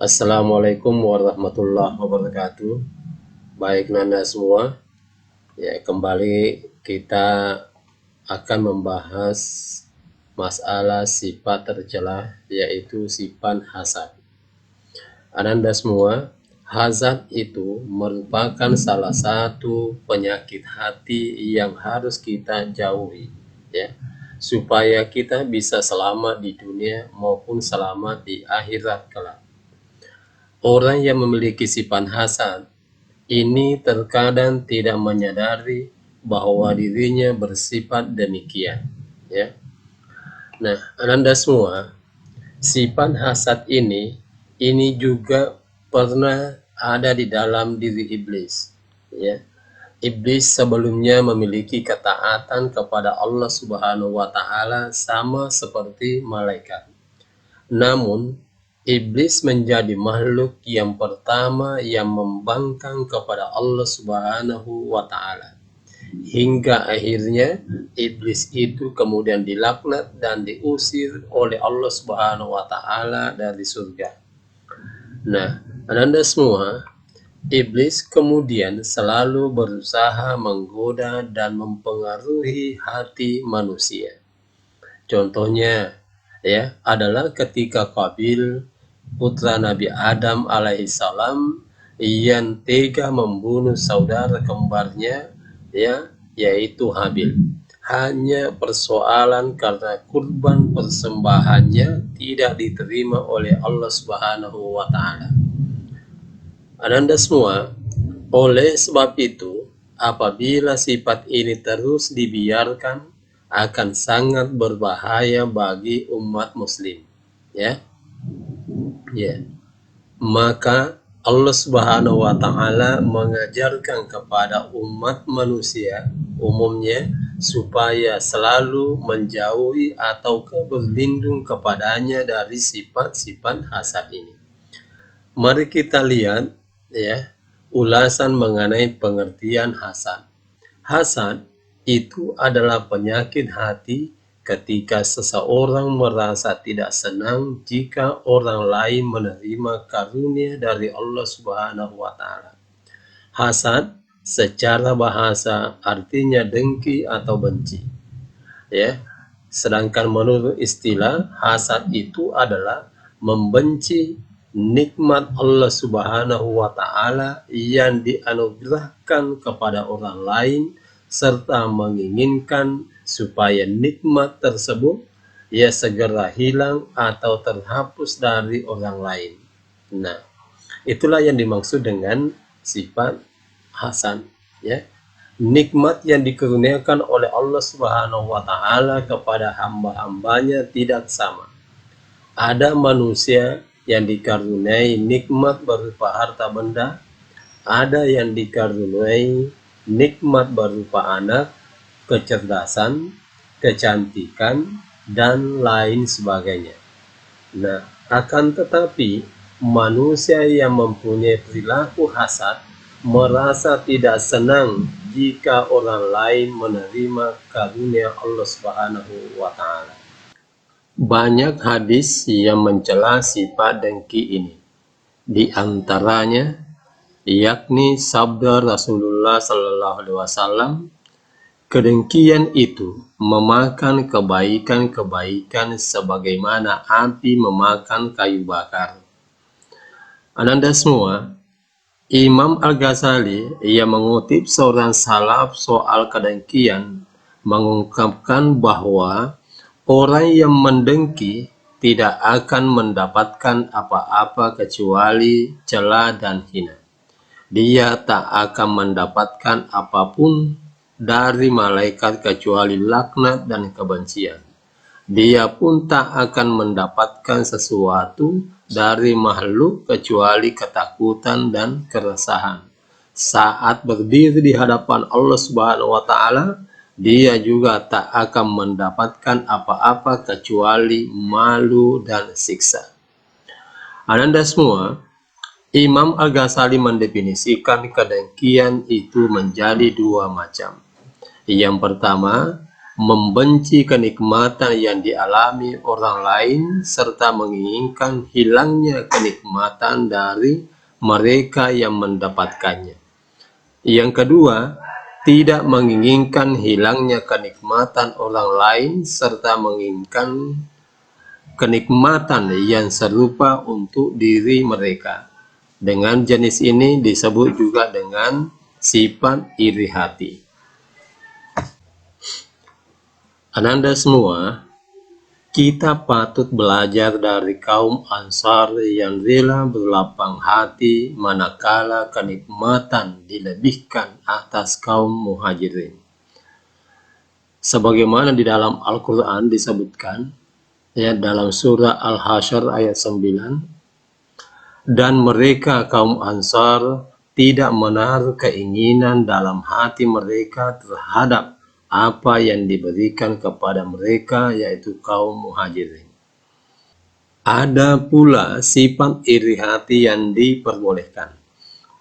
Assalamualaikum warahmatullahi wabarakatuh. Baik Nanda semua, ya kembali kita akan membahas masalah sifat tercela, yaitu sifat hasad. Ananda semua, hasad itu merupakan salah satu penyakit hati yang harus kita jauhi, ya, supaya kita bisa selamat di dunia maupun selamat di akhirat kelak. Orang yang memiliki sifat hasad ini terkadang tidak menyadari bahwa dirinya bersifat demikian, ya. Nah, Ananda semua, sifat hasad ini juga pernah ada di dalam diri iblis, ya. Iblis sebelumnya memiliki ketaatan kepada Allah Subhanahu wa taala sama seperti malaikat. Namun, iblis menjadi makhluk yang pertama yang membangkang kepada Allah Subhanahu wa taala. Hingga akhirnya iblis itu kemudian dilaknat dan diusir oleh Allah Subhanahu wa taala dari surga. Nah, Ananda semua, iblis kemudian selalu berusaha menggoda dan mempengaruhi hati manusia. Contohnya ya adalah ketika Qabil putra Nabi Adam alaihissalam yang tega membunuh saudara kembarnya, ya, yaitu Habil. Hanya persoalan karena kurban persembahannya tidak diterima oleh Allah Subhanahu wa taala. Ananda semua, oleh sebab itu, apabila sifat ini terus dibiarkan akan sangat berbahaya bagi umat muslim, ya. Ya. Maka Allah Subhanahu wa taala mengajarkan kepada umat manusia umumnya supaya selalu menjauhi atau berlindung kepadanya dari sifat-sifat hasad ini. Mari kita lihat ya ulasan mengenai pengertian hasad. Hasad itu adalah penyakit hati ketika seseorang merasa tidak senang jika orang lain menerima karunia dari Allah Subhanahu wa taala. Hasad secara bahasa artinya dengki atau benci. Ya. Sedangkan menurut istilah hasad itu adalah membenci nikmat Allah Subhanahu wa taala yang dianugerahkan kepada orang lain serta menginginkan supaya nikmat tersebut ya segera hilang atau terhapus dari orang lain. Nah, itulah yang dimaksud dengan sifat hasad, ya. Nikmat yang dikurniakan oleh Allah Subhanahu wa taala kepada hamba-hambanya tidak sama. Ada manusia yang dikaruniai nikmat berupa harta benda, ada yang dikaruniai nikmat berupa anak, kecerdasan, kecantikan, dan lain sebagainya. Nah, akan tetapi manusia yang mempunyai perilaku hasad merasa tidak senang jika orang lain menerima karunia Allah Subhanahu wa taala. Banyak hadis yang mencela sifat dengki ini. Di antaranya yakni sabda Rasulullah sallallahu alaihi wasallam, kedengkian itu memakan kebaikan-kebaikan sebagaimana api memakan kayu bakar. Ananda semua, Imam Al-Ghazali yang mengutip seorang salaf soal kedengkian mengungkapkan bahwa orang yang mendengki tidak akan mendapatkan apa-apa kecuali cela dan hina. Dia tak akan mendapatkan apapun dari malaikat kecuali laknat dan kebencian. Dia pun tak akan mendapatkan sesuatu dari makhluk kecuali ketakutan dan keresahan. Saat berdiri di hadapan Allah Subhanahu wa taala, dia juga tak akan mendapatkan apa-apa kecuali malu dan siksa. Ananda semua, Imam Al-Ghazali mendefinisikan kedengkian itu menjadi dua macam. Yang pertama, membenci kenikmatan yang dialami orang lain, serta menginginkan hilangnya kenikmatan dari mereka yang mendapatkannya. Yang kedua, tidak menginginkan hilangnya kenikmatan orang lain, serta menginginkan kenikmatan yang serupa untuk diri mereka. Dengan jenis ini disebut juga dengan sifat iri hati. Ananda semua, kita patut belajar dari kaum Ansar yang rela berlapang hati manakala kenikmatan dilebihkan atas kaum Muhajirin. Sebagaimana di dalam Al-Quran disebutkan, ya, dalam surah Al-Hasyr ayat 9, dan mereka kaum Ansar tidak menaruh keinginan dalam hati mereka terhadap apa yang diberikan kepada mereka, yaitu kaum Muhajirin. Ada pula sifat iri hati yang diperbolehkan.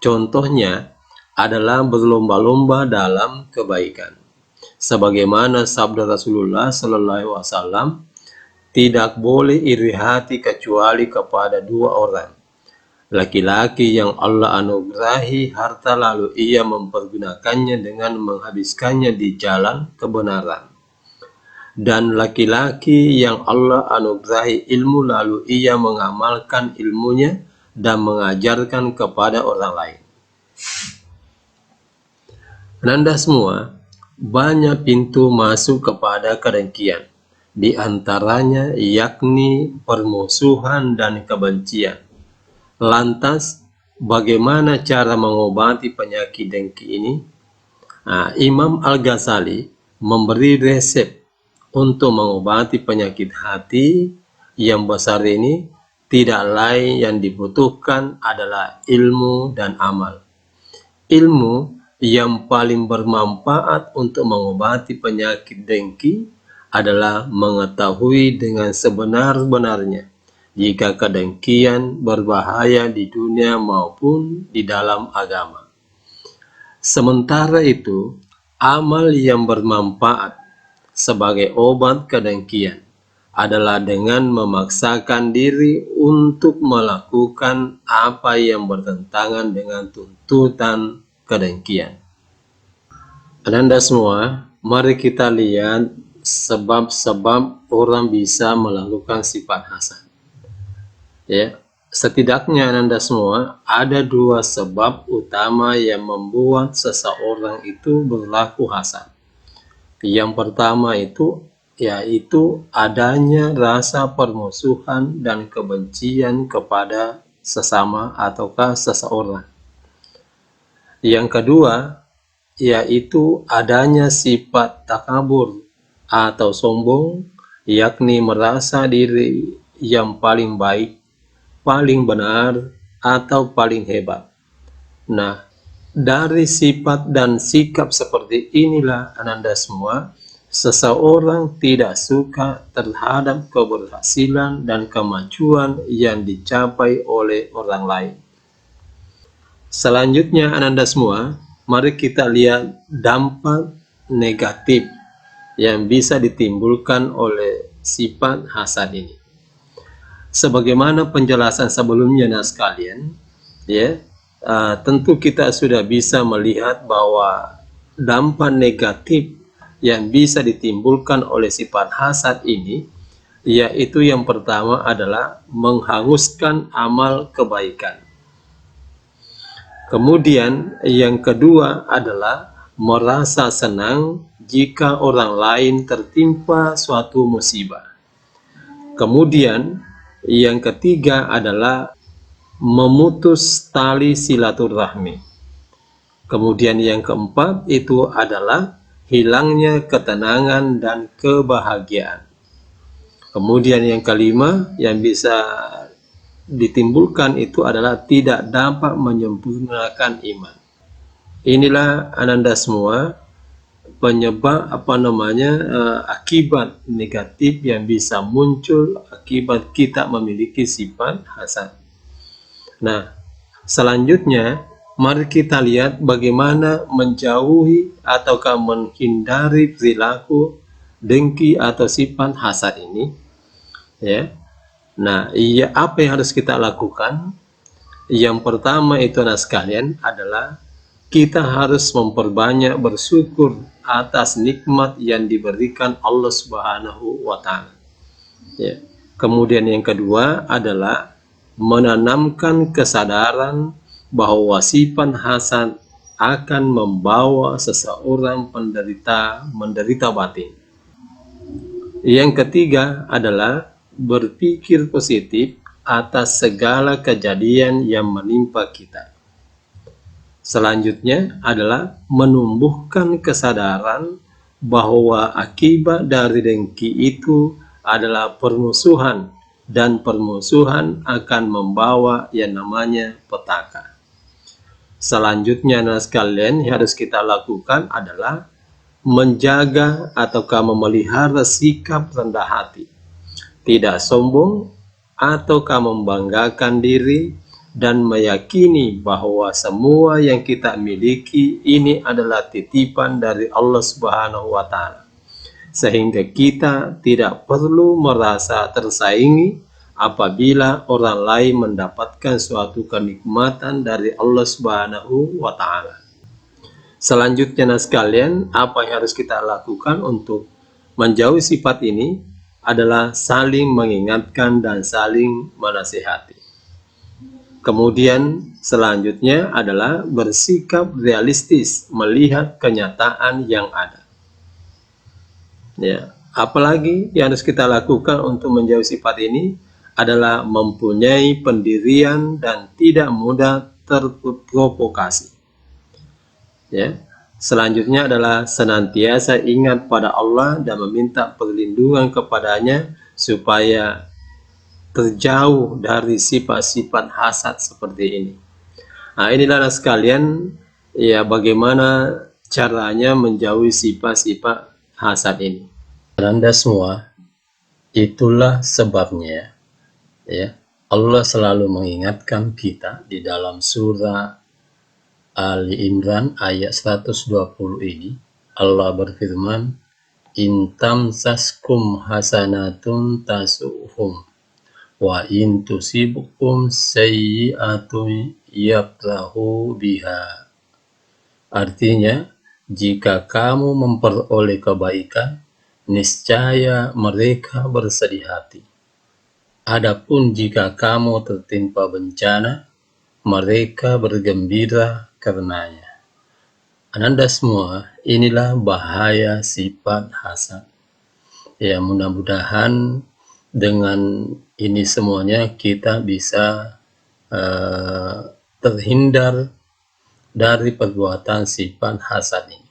Contohnya adalah berlomba-lomba dalam kebaikan. Sebagaimana sabda Rasulullah Sallallahu Alaihi Wasallam, tidak boleh iri hati kecuali kepada dua orang. Laki-laki yang Allah anugerahi harta lalu ia mempergunakannya dengan menghabiskannya di jalan kebenaran. Dan laki-laki yang Allah anugerahi ilmu lalu ia mengamalkan ilmunya dan mengajarkan kepada orang lain. Ananda semua, banyak pintu masuk kepada kedengkian, di antaranya yakni permusuhan dan kebencian. Lantas, bagaimana cara mengobati penyakit dengki ini? Imam Al-Ghazali memberi resep untuk mengobati penyakit hati yang besar ini. Tidak lain yang dibutuhkan adalah ilmu dan amal. Ilmu yang paling bermanfaat untuk mengobati penyakit dengki adalah mengetahui dengan sebenar-benarnya jika kedengkian berbahaya di dunia maupun di dalam agama. Sementara itu, amal yang bermanfaat sebagai obat kedengkian adalah dengan memaksakan diri untuk melakukan apa yang bertentangan dengan tuntutan kedengkian. Ananda semua, mari kita lihat sebab-sebab orang bisa melakukan sifat hasan. Ya, setidaknya Ananda semua, ada dua sebab utama yang membuat seseorang itu berlaku hasan. Yang pertama itu yaitu adanya rasa permusuhan dan kebencian kepada sesama ataukah seseorang. Yang kedua yaitu adanya sifat takabur atau sombong, yakni merasa diri yang paling baik, paling benar, atau paling hebat. Nah, dari sifat dan sikap seperti inilah Ananda semua, seseorang tidak suka terhadap keberhasilan dan kemajuan yang dicapai oleh orang lain. Selanjutnya Ananda semua, mari kita lihat dampak negatif yang bisa ditimbulkan oleh sifat hasad ini. Sebagaimana penjelasan sebelumnya sekalian, ya, tentu kita sudah bisa melihat bahwa dampak negatif yang bisa ditimbulkan oleh sifat hasad ini, yaitu yang pertama adalah menghanguskan amal kebaikan. Kemudian yang kedua adalah merasa senang jika orang lain tertimpa suatu musibah. Kemudian yang ketiga adalah memutus tali silaturahmi. Kemudian yang keempat itu adalah hilangnya ketenangan dan kebahagiaan. Kemudian yang kelima yang bisa ditimbulkan itu adalah tidak dapat menyempurnakan iman. Inilah Ananda semua penyebab akibat negatif yang bisa muncul akibat kita memiliki sifat hasad. Nah, selanjutnya mari kita lihat bagaimana menjauhi ataukah menghindari perilaku dengki atau sifat hasad ini, ya. Nah, apa yang harus kita lakukan? Yang pertama itu anak sekalian adalah kita harus memperbanyak bersyukur atas nikmat yang diberikan Allah Subhanahu wa Ta'ala. Ya. Kemudian yang kedua adalah menanamkan kesadaran bahwa sifat hasad akan membawa seseorang menderita batin. Yang ketiga adalah berpikir positif atas segala kejadian yang menimpa kita. Selanjutnya adalah menumbuhkan kesadaran bahwa akibat dari dengki itu adalah permusuhan, dan permusuhan akan membawa yang namanya petaka. Selanjutnya, anak sekalian, yang harus kita lakukan adalah menjaga ataukah memelihara sikap rendah hati, tidak sombong ataukah membanggakan diri, dan meyakini bahwa semua yang kita miliki ini adalah titipan dari Allah Subhanahu wa Ta'ala, sehingga kita tidak perlu merasa tersaingi apabila orang lain mendapatkan suatu kenikmatan dari Allah Subhanahu wa Ta'ala. Selanjutnya, sekalian, apa yang harus kita lakukan untuk menjauhi sifat ini adalah saling mengingatkan dan saling menasihati. Kemudian selanjutnya adalah bersikap realistis melihat kenyataan yang ada. Ya, apalagi yang harus kita lakukan untuk menjauhi sifat ini adalah mempunyai pendirian dan tidak mudah terprovokasi. Ya. Selanjutnya adalah senantiasa ingat pada Allah dan meminta perlindungan kepadanya supaya terjauh dari sifat-sifat hasad seperti ini. Nah, inilah sekalian, ya, bagaimana caranya menjauhi sifat-sifat hasad ini. Anda semua, itulah sebabnya, ya, Allah selalu mengingatkan kita di dalam surah Ali Imran ayat 120 ini. Allah berfirman, "In tamsaskum hasanatun tasu'hum wa in tusibukum sayyi'atun yafrahu biha." Artinya, jika kamu memperoleh kebaikan, niscaya mereka bersedih hati. Adapun jika kamu tertimpa bencana, mereka bergembira karenanya. Anda semua, inilah bahaya sifat hasad. Ya, mudah-mudahan dengan ini semuanya kita bisa terhindar dari perbuatan sifat hasad ini.